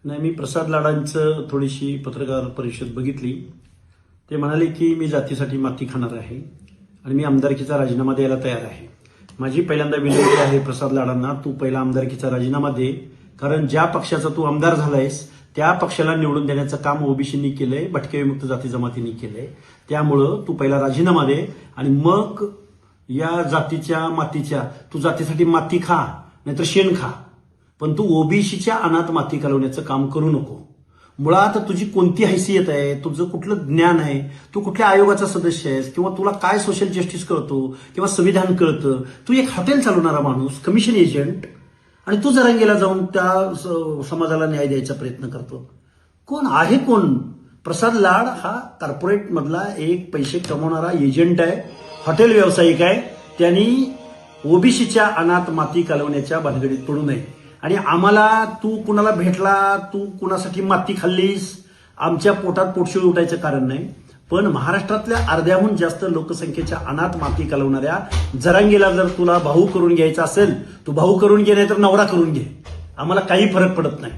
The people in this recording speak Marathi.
नाही, मी प्रसाद लाडांचं थोडीशी पत्रकार परिषद बघितली. ते म्हणाले की मी जातीसाठी माती खाणार आहे आणि मी आमदारकीचा राजीनामा द्यायला तयार आहे. माझी पहिल्यांदा विनंती आहे प्रसाद लाडांना, तू पहिला आमदारकीचा राजीनामा दे, कारण ज्या पक्षाचा तू आमदार झालायस त्या पक्षाला निवडून देण्याचं काम ओबीसींनी केलंय, भटके विमुक्त जाती जमातींनी केलंय. त्यामुळं तू पहिला राजीनामा दे आणि मग या जातीच्या मातीच्या तू जातीसाठी माती खा नाहीतर शेण खा, पण तू ओबीसीच्या अनाथ माती घालवण्याचं काम करू नको. मुळात तुझी कोणती हैसियत आहे, तुझं कुठलं ज्ञान आहे, तू कुठल्या आयोगाचा सदस्य आहेस किंवा तुला काय सोशल जस्टिस कळतो किंवा संविधान कळतं. तू एक हॉटेल चालवणारा माणूस, कमिशन एजंट, आणि तू जरांगेला जाऊन त्या समाजाला न्याय द्यायचा प्रयत्न करतो. कोण आहे कोण? प्रसाद लाड हा कॉर्पोरेट मधला एक पैसे कमवणारा एजंट आहे, हॉटेल व्यावसायिक आहे. त्यांनी ओबीसीच्या अनाथ माती घालवण्याच्या भानगडीत पडू नये. आणि आम्हाला तू कुणाला भेटला, तू कुणासाठी माती खाल्लीस, आमच्या पोटात पोटशिळ उठायचं कारण नाही. पण महाराष्ट्रातल्या अर्ध्याहून जास्त लोकसंख्येच्या अनाथ माती घालवणाऱ्या जरांगेला जर तुला भाऊ करून घ्यायचा असेल, तू भाऊ करून घे, नाही तर नवरा करून घे. आम्हाला काही फरक पडत नाही.